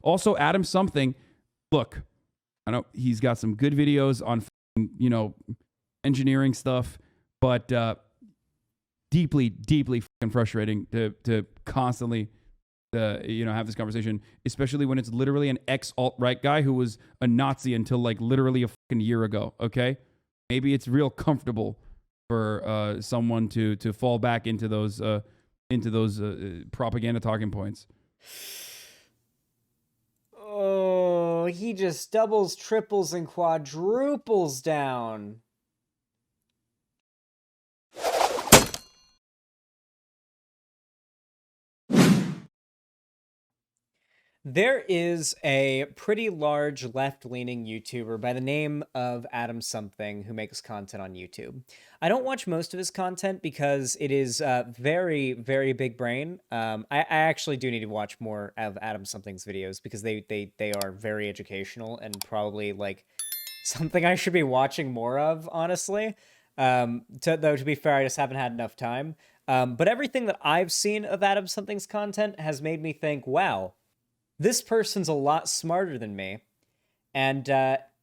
Also, Adam something. Look, I know he's got some good videos on, engineering stuff, but deeply, deeply fucking frustrating to constantly, have this conversation, especially when it's literally an ex-alt-right guy who was a Nazi until like literally a fucking year ago. Okay, maybe it's real comfortable for someone to fall back into those propaganda talking points. Oh, he just doubles, triples, and quadruples down. There is a pretty large left-leaning YouTuber by the name of Adam Something who makes content on YouTube. I don't watch most of his content because it is very, very big brain. I actually do need to watch more of Adam Something's videos because they are very educational and probably like something I should be watching more of, honestly. Though to be fair, I just haven't had enough time. But everything that I've seen of Adam Something's content has made me think, wow, this person's a lot smarter than me. And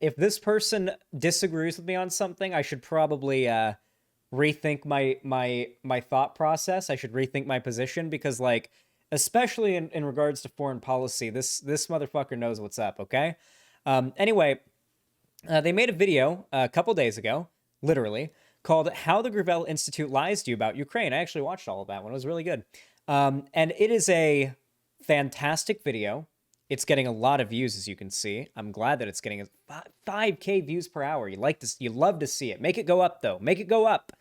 if this person disagrees with me on something, I should probably rethink my thought process. I should rethink my position because, like, especially in regards to foreign policy, this motherfucker knows what's up, okay? Anyway, they made a video a couple days ago, literally, called How the Gravel Institute Lies to You About Ukraine. I actually watched all of that one. It was really good. And it is a fantastic video. It's getting a lot of views, as you can see. I'm glad that it's getting 5K views per hour. You love to see it. Make it go up, though. Make it go up.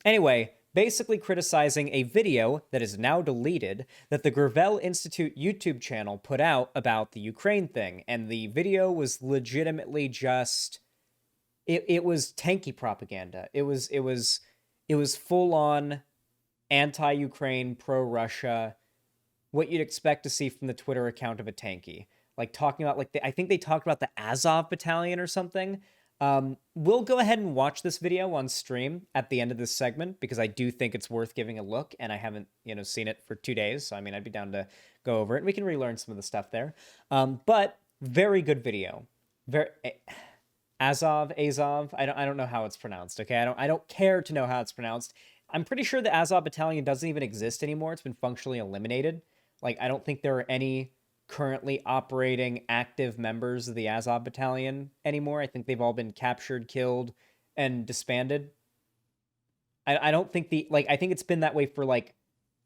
Anyway, basically criticizing a video that is now deleted that the Gravel Institute YouTube channel put out about the Ukraine thing. And the video was legitimately just... It was tanky propaganda. It was full on anti-Ukraine, pro-Russia, what you'd expect to see from the Twitter account of a tanky. Like talking about I think they talked about the Azov battalion or something. We'll go ahead and watch this video on stream at the end of this segment because I do think it's worth giving a look, and I haven't, seen it for 2 days. So I mean, I'd be down to go over it and we can relearn some of the stuff there. But very good video. Azov, I don't know how it's pronounced, okay? I don't care to know how it's pronounced. I'm pretty sure the Azov battalion doesn't even exist anymore. It's been functionally eliminated. Like, I don't think there are any currently operating active members of the Azov battalion anymore. I think they've all been captured, killed, and disbanded. I don't think I think it's been that way for like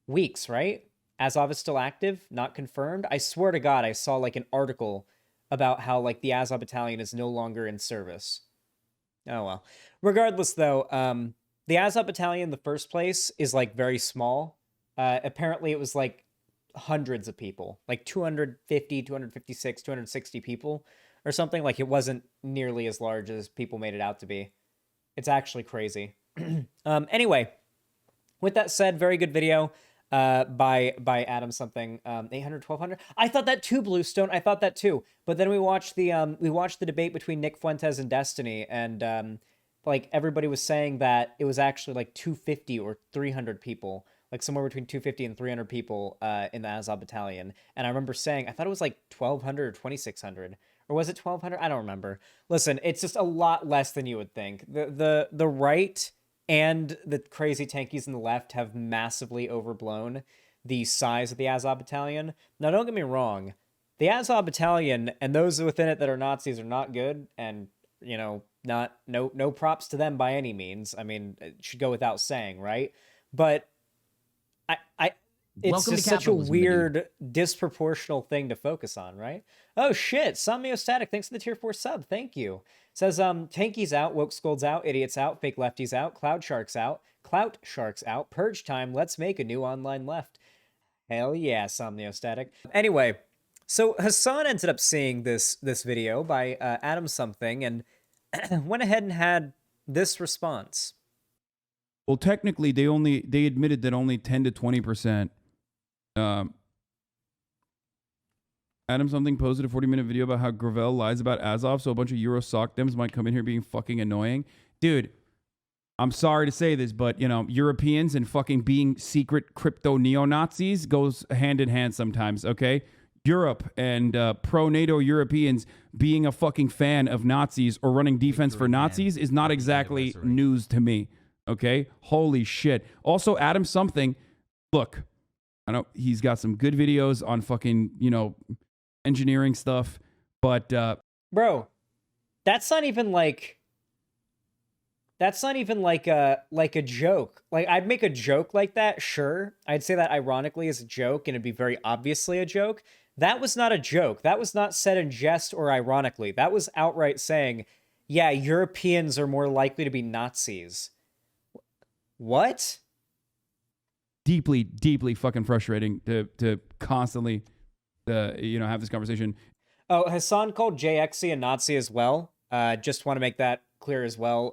weeks, right? Azov is still active, not confirmed. I swear to God, I saw like an article about how like the Azov battalion is no longer in service. Oh well. Regardless though, the Azov battalion in the first place is like very small. Apparently it was like hundreds of people, like 250, 256, 260 people or something. Like it wasn't nearly as large as people made it out to be. It's actually crazy. Anyway, with that said, very good video. By Adam Something, 800, 1200. I thought that too, Bluestone. I thought that too. But then we watched the debate between Nick Fuentes and Destiny, and like everybody was saying that it was actually like 250 or 300 people, like somewhere between 250 and 300 people in the Azov battalion. And I remember saying I thought it was like 1200 or 2600. Or was it 1200? I don't remember. Listen, it's just a lot less than you would think. The right and the crazy tankies on the left have massively overblown the size of the Azov battalion. Now, don't get me wrong. The Azov battalion and those within it that are Nazis are not good, and, no props to them by any means. I mean, it should go without saying, right? But it's just such a weird, disproportional thing to focus on, right? Oh, shit. Somniostatic, thanks for the tier 4 sub. Thank you. Says, tankies out, woke scolds out, idiots out, fake lefties out, clout sharks out, purge time, let's make a new online left. Hell yeah, Somniostatic. Anyway, so Hasan ended up seeing this video by Adam Something and went ahead and had this response. Well, technically, they admitted that only 10 to 20%. Adam Something posted a 40-minute video about how Gravel lies about Azov, so a bunch of Euro sock dems might come in here being fucking annoying. Dude, I'm sorry to say this, but, Europeans and fucking being secret crypto neo-Nazis goes hand in hand sometimes, okay? Europe and pro-NATO Europeans being a fucking fan of Nazis or running defense for Nazis is not exactly news to me. Okay? Holy shit. Also, Adam Something, look, I know he's got some good videos on fucking, engineering stuff, but bro, that's not even like a joke. Like, I'd make a joke like that, sure. I'd say that ironically as a joke, and it'd be very obviously a joke. That was not a joke. That was not said in jest or ironically. That was outright saying, yeah, Europeans are more likely to be Nazis. What? deeply, deeply fucking frustrating to constantly, have this conversation. Oh, Hasan called JXC a Nazi as well. Just want to make that clear as well.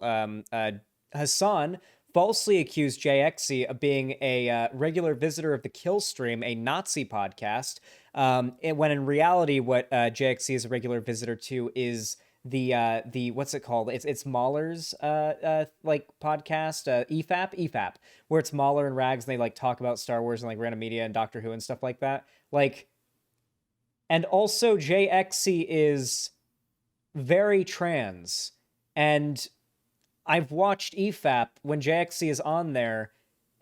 Hasan falsely accused JXC of being a regular visitor of the Kill Stream, a Nazi podcast, when in reality, what JXC is a regular visitor to is the what's it called? It's Mahler's like podcast, EFAP, where it's Mahler and Rags, and they like talk about Star Wars and like random media and Doctor Who and stuff like that. Like, and also JXC is very trans, and I've watched EFAP when JXC is on there.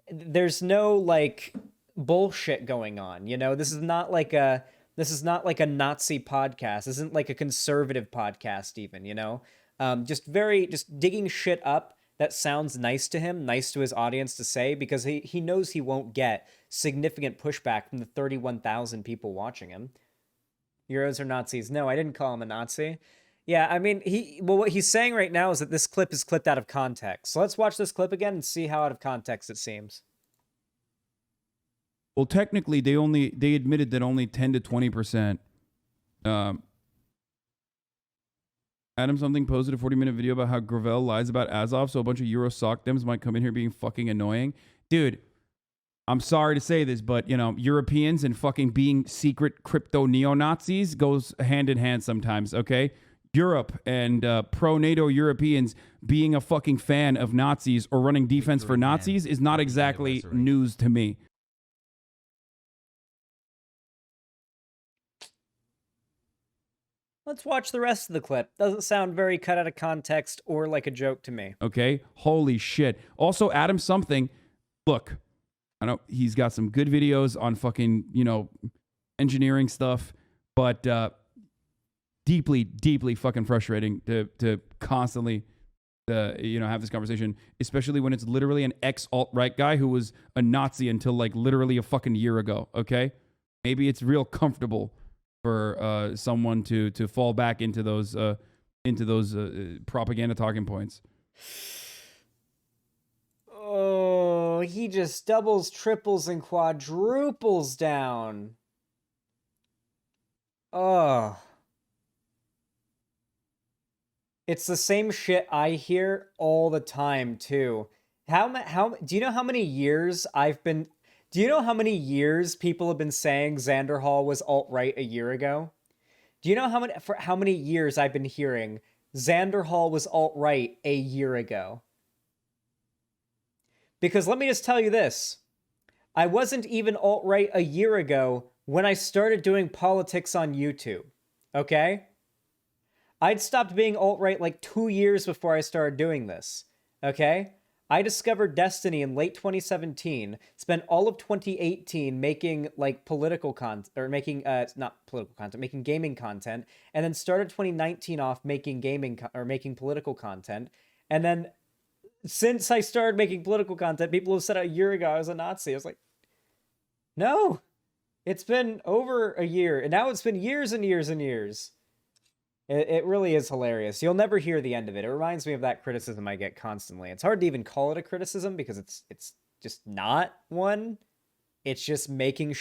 There's no like bullshit going on, This is not like a Nazi podcast. This isn't like a conservative podcast even, just digging shit up that sounds nice to him, nice to his audience to say, because he knows he won't get significant pushback from the 31,000 people watching him. Euros are Nazis. No, I didn't call him a Nazi. Yeah, I mean, what he's saying right now is that this clip is clipped out of context. So let's watch this clip again and see how out of context it seems. Well, technically, they admitted that only 10 to 20%. Adam Something posted a 40-minute video about how Gravel lies about Azov, so a bunch of Euro sock dems might come in here being fucking annoying. Dude, I'm sorry to say this, but, Europeans and fucking being secret crypto neo-Nazis goes hand in hand sometimes, okay? Europe and pro-NATO Europeans being a fucking fan of Nazis or running defense for Nazis is not exactly news to me. Let's watch the rest of the clip. Doesn't sound very cut out of context or like a joke to me. Okay? Holy shit. Also, Adam Something, look, I know he's got some good videos on fucking, engineering stuff, but deeply, deeply fucking frustrating to constantly, have this conversation, especially when it's literally an ex-alt-right guy who was a Nazi until like literally a fucking year ago, okay? Maybe it's real comfortable for someone to fall back into those propaganda talking points. Oh, he just doubles, triples, and quadruples down. Oh. It's the same shit I hear all the time too. Do you know how many years do you know how many years people have been saying Xander Hall was alt-right a year ago? Do you know how many years I've been hearing Xander Hall was alt-right a year ago? Because let me just tell you this. I wasn't even alt-right a year ago when I started doing politics on YouTube. Okay? I'd stopped being alt-right like 2 years before I started doing this. Okay? I discovered Destiny in late 2017, spent all of 2018 making like political content, or making, not political content, making gaming content, and then started 2019 off making making political content. And then since I started making political content, people have said a year ago I was a Nazi. I was like, no, it's been over a year, and now it's been years and years and years. It really is hilarious. You'll never hear the end of it. It reminds me of that criticism I get constantly. It's hard to even call it a criticism because it's just not one. It's just making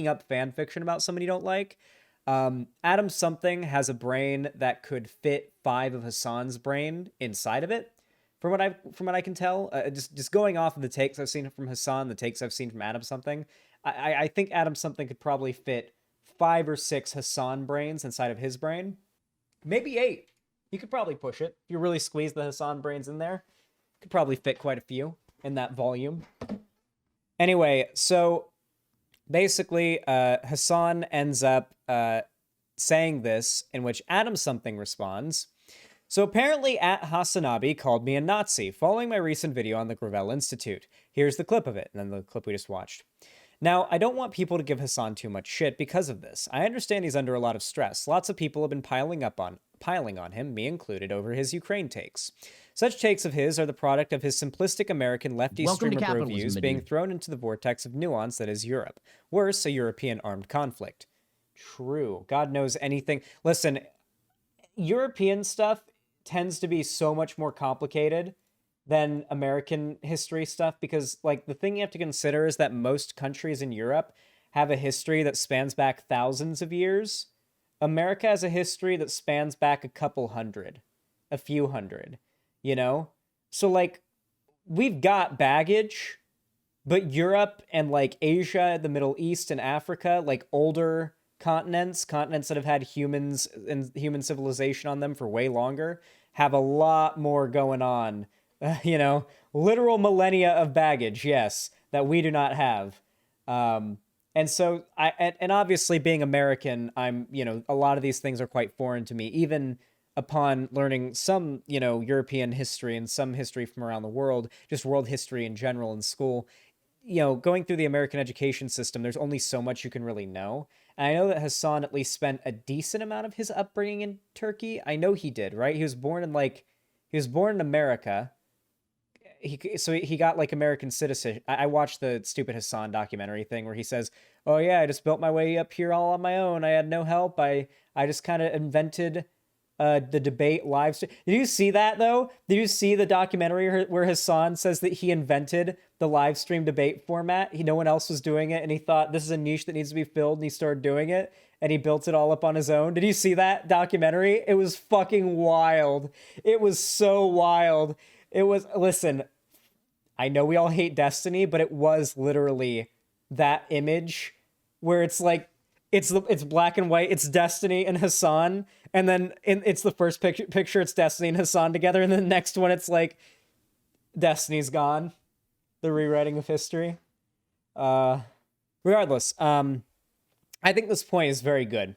up fan fiction about somebody you don't like. Adam Something has a brain that could fit 5 of Hasan's brain inside of it. From what I can tell, just going off of the takes I've seen from Hasan, the takes I've seen from Adam Something, I think Adam Something could probably fit 5 or 6 Hasan brains inside of his brain. Maybe 8. You could probably push it. If you really squeeze the Hasan brains in there, could probably fit quite a few in that volume. Anyway, so Basically, Hasan ends up saying this, in which Adam Something responds. So apparently at HasanAbi called me a Nazi following my recent video on the Gravel Institute. Here's the clip of it, and then the clip we just watched. Now, I don't want people to give Hasan too much shit because of this. I understand he's under a lot of stress. Lots of people have been piling on him, me included, over his Ukraine takes. Such takes of his are the product of his simplistic American lefty streamer bro views being thrown into the vortex of nuance that is Europe. Worse, a European armed conflict. True. God knows anything. Listen, European stuff tends to be so much more complicated than American history stuff because, like, the thing you have to consider is that most countries in Europe have a history that spans back thousands of years. America has a history that spans back a couple hundred, a few hundred, you know? So, like, we've got baggage, but Europe and, like, Asia, the Middle East, and Africa, like, older continents that have had humans and human civilization on them for way longer, have a lot more going on. You know, literal millennia of baggage, yes, that we do not have. And so, and obviously being American, I'm, you know, a lot of these things are quite foreign to me, even upon learning some, you know, European history and some history from around the world, just world history in general in school. You know, going through the American education system, there's only so much you can really know. And I know that Hasan at least spent a decent amount of his upbringing in Turkey. I know he did, right? He was born in America. He got like American citizen. I watched the stupid Hasan documentary thing where he says, "Oh yeah, I just built my way up here all on my own. I had no help. I just kind of invented the debate live stream." Did you see that though? Did you see the documentary where Hasan says that he invented the live stream debate format? No one else was doing it, and he thought this is a niche that needs to be filled, and he started doing it, and he built it all up on his own. Did you see that documentary? It was fucking wild. It was so wild. It was, listen, I know we all hate Destiny, but it was literally that image where it's like, it's black and white, it's Destiny and Hasan, and then it's the first picture, it's Destiny and Hasan together, and then the next one, it's like, Destiny's gone. The rewriting of history. Regardless, I think this point is very good.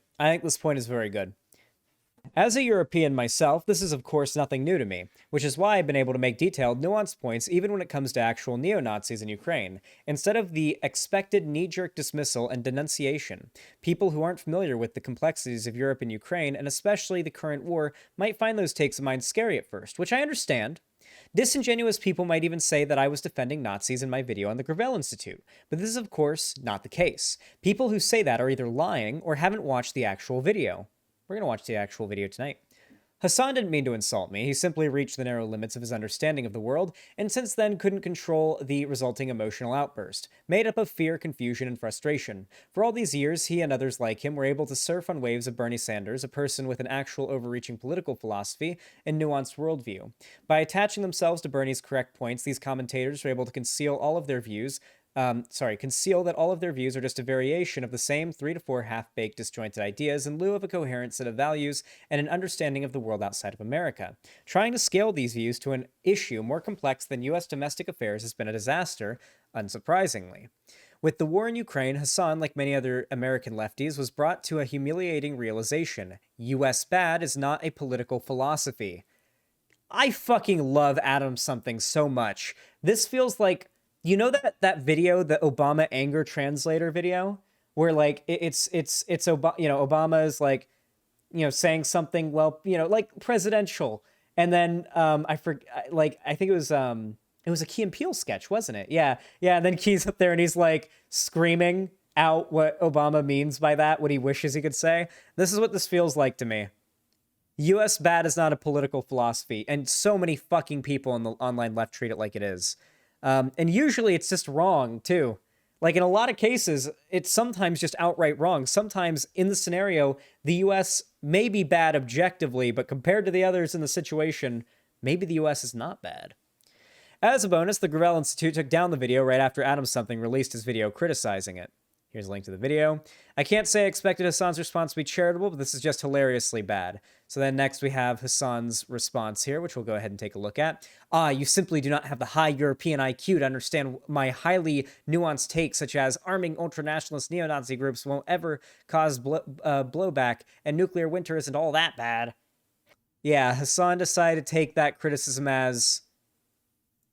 As a European myself, this is of course nothing new to me, which is why I've been able to make detailed, nuanced points even when it comes to actual neo-Nazis in Ukraine, instead of the expected knee-jerk dismissal and denunciation. People who aren't familiar with the complexities of Europe and Ukraine, and especially the current war, might find those takes of mine scary at first, which I understand. Disingenuous people might even say that I was defending Nazis in my video on the Gravel Institute, but this is of course not the case. People who say that are either lying or haven't watched the actual video. We're going to watch the actual video tonight. Hasan didn't mean to insult me, he simply reached the narrow limits of his understanding of the world, and since then couldn't control the resulting emotional outburst, made up of fear, confusion, and frustration. For all these years, he and others like him were able to surf on waves of Bernie Sanders, a person with an actual overreaching political philosophy and nuanced worldview. By attaching themselves to Bernie's correct points, these commentators were able to conceal that all of their views are just a variation of the same 3 to 4 half-baked disjointed ideas in lieu of a coherent set of values and an understanding of the world outside of America. Trying to scale these views to an issue more complex than U.S. domestic affairs has been a disaster, unsurprisingly. With the war in Ukraine, Hasan, like many other American lefties, was brought to a humiliating realization. U.S. bad is not a political philosophy. I fucking love Adam Something so much. This feels like, you know that video, the Obama anger translator video, where like Obama is like, you know, saying something, well, you know, like presidential, and then I think it was a Key and Peele sketch, wasn't it? Yeah. And then Key's up there and he's like screaming out what Obama means by that, what he wishes he could say. This is what this feels like to me. U.S. bad is not a political philosophy, and so many fucking people on the online left treat it like it is. And usually it's just wrong, too. Like, in a lot of cases, it's sometimes just outright wrong. Sometimes, in the scenario, the U.S. may be bad objectively, but compared to the others in the situation, maybe the U.S. is not bad. As a bonus, the Gravel Institute took down the video right after Adam Something released his video criticizing it. Here's a link to the video. I can't say I expected Hasan's response to be charitable, but this is just hilariously bad. So then next we have Hasan's response here, which we'll go ahead and take a look at. You simply do not have the high European IQ to understand my highly nuanced takes, such as arming ultranationalist neo-Nazi groups won't ever cause blowback, and nuclear winter isn't all that bad. Yeah, Hasan decided to take that criticism as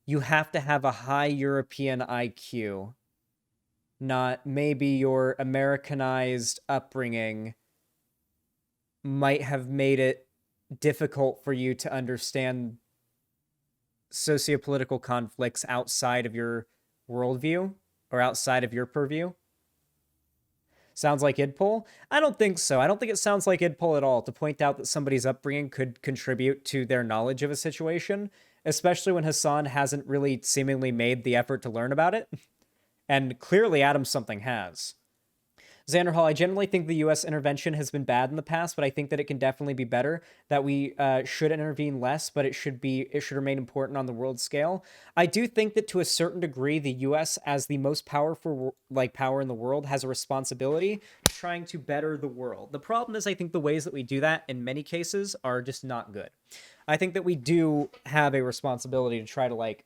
you have to have a high European IQ. Not maybe your Americanized upbringing might have made it difficult for you to understand sociopolitical conflicts outside of your worldview or outside of your purview. Sounds like idpol? I don't think so. I don't think it sounds like idpol at all to point out that somebody's upbringing could contribute to their knowledge of a situation, especially when Hasan hasn't really seemingly made the effort to learn about it. And clearly Adam something has. Xander Hall, I generally think the U.S. intervention has been bad in the past, but I think that it can definitely be better, that we should intervene less, but it should remain important on the world scale. I do think that to a certain degree, the U.S. as the most powerful power in the world has a responsibility trying to better the world. The problem is I think the ways that we do that in many cases are just not good. I think that we do have a responsibility to try to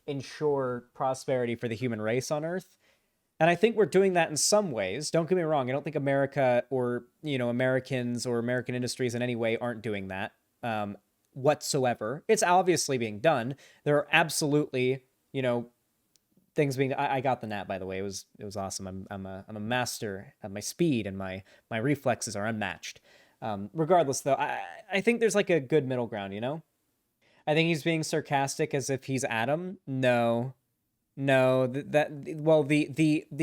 ensure prosperity for the human race on Earth. And I think we're doing that in some ways. Don't get me wrong. I don't think America or, Americans or American industries in any way aren't doing that whatsoever. It's obviously being done. There are absolutely, things being, I got the nap, by the way. It was awesome. I'm a master at my speed, and my reflexes are unmatched. Regardless though, I think there's a good middle ground, I think he's being sarcastic as if he's Adam. No, the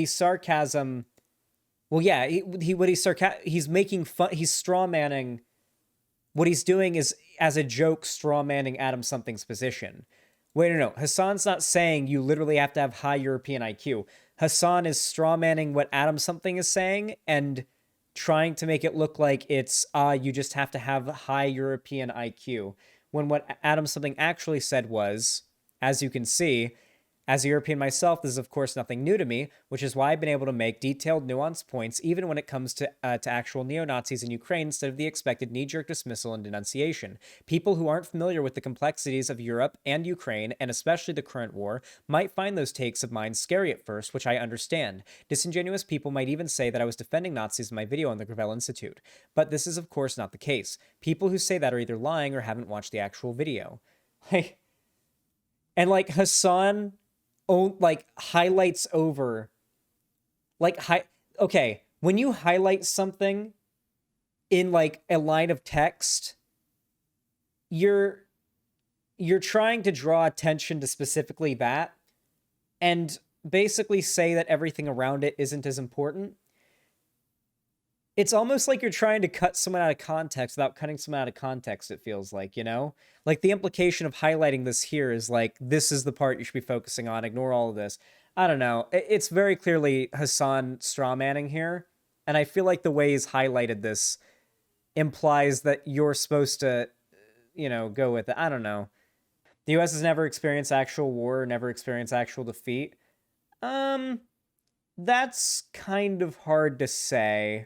sarcasm. Well, yeah, he's making fun. He's straw manning. What he's doing is, as a joke, straw manning Adam something's position. Wait, no. Hasan's not saying you literally have to have high European IQ. Hasan is straw manning what Adam something is saying and trying to make it look like it's you just have to have high European IQ. When what Adam something actually said was, as you can see, as a European myself, this is of course nothing new to me, which is why I've been able to make detailed, nuanced points, even when it comes to actual neo-Nazis in Ukraine, instead of the expected knee-jerk dismissal and denunciation. People who aren't familiar with the complexities of Europe and Ukraine, and especially the current war, might find those takes of mine scary at first, which I understand. Disingenuous people might even say that I was defending Nazis in my video on the Gravel Institute. But this is of course not the case. People who say that are either lying or haven't watched the actual video. Hasan highlights over okay, when you highlight something in a line of text, you're trying to draw attention to specifically that and basically say that everything around it isn't as important. It's almost like you're trying to cut someone out of context without cutting someone out of context, it feels like, the implication of highlighting this here is this is the part you should be focusing on, ignore all of this. I don't know. It's very clearly Hasan strawmanning here, and I feel like the way he's highlighted this implies that you're supposed to, go with it. I don't know. The U.S. has never experienced actual war, never experienced actual defeat. That's kind of hard to say.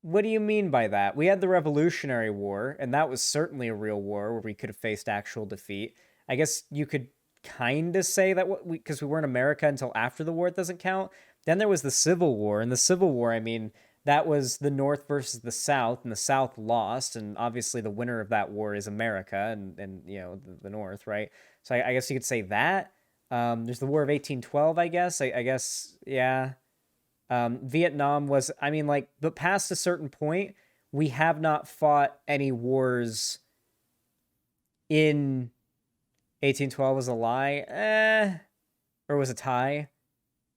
What do you mean by that? We had the Revolutionary War, and that was certainly a real war where we could have faced actual defeat. I guess you could kind of say that because we weren't America until after the war, it doesn't count. Then there was the Civil War, and the Civil War, that was the North versus the South, and the South lost, and obviously the winner of that war is America and the North, right? So I guess you could say that. There's the War of 1812, I guess. I guess, yeah. Vietnam was, but past a certain point, we have not fought any wars in 1812 was a lie. Or was a tie.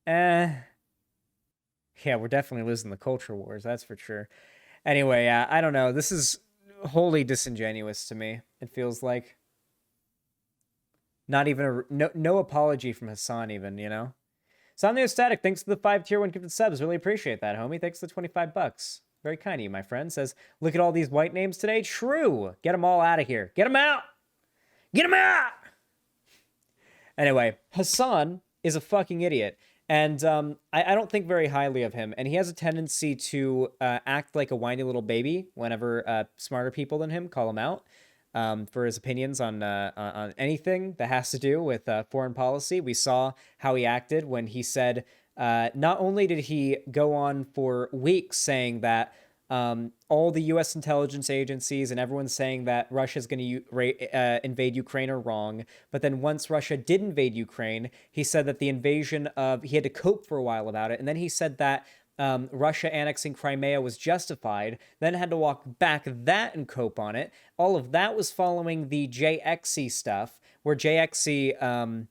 Yeah, we're definitely losing the culture wars, that's for sure. Anyway, I don't know. This is wholly disingenuous to me. It feels like not even no apology from Hasan even, Something Static, thanks for the 5 tier 1 gifted subs. Really appreciate that, homie. Thanks for the 25 bucks. Very kind of you, my friend. Says, look at all these white names today. True. Get them all out of here. Get them out. Get them out. Anyway, Hasan is a fucking idiot. And I don't think very highly of him. And he has a tendency to act like a whiny little baby whenever smarter people than him call him out for his opinions on anything that has to do with foreign policy. We saw how he acted when he said, not only did he go on for weeks saying that all the U.S. intelligence agencies and everyone's saying that Russia's going to invade Ukraine are wrong. But then once Russia did invade Ukraine, he said that the invasion he had to cope for a while about it. And then he said that Russia annexing Crimea was justified, then had to walk back that and cope on it. All of that was following the JXE stuff, where JXE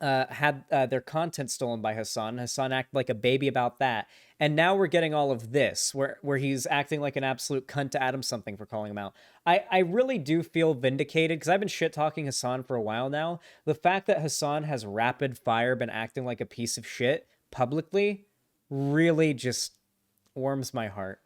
had their content stolen by Hasan. Hasan acted like a baby about that. And now we're getting all of this, where he's acting like an absolute cunt to Adam something for calling him out. I really do feel vindicated, because I've been shit-talking Hasan for a while now. The fact that Hasan has rapid fire been acting like a piece of shit publicly really just warms my heart.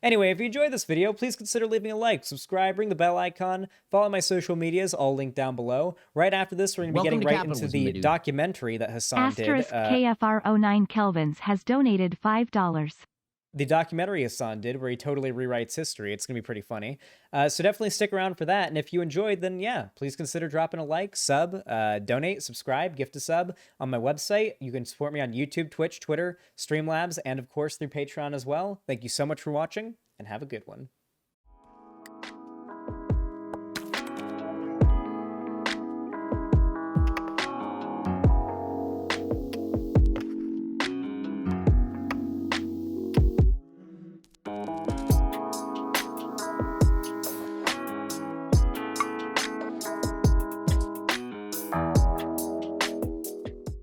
Anyway, if you enjoyed this video, please consider leaving a like, subscribe, ring the bell icon, follow my social medias, all linked down below. Right after this, we're going to be getting right into the documentary that Hasan did. KFR09 Kelvins has donated $5. The documentary Hasan did, where he totally rewrites history. It's going to be pretty funny. So definitely stick around for that. And if you enjoyed, then yeah, please consider dropping a like, sub, donate, subscribe, gift a sub on my website. You can support me on YouTube, Twitch, Twitter, Streamlabs, and of course through Patreon as well. Thank you so much for watching, and have a good one.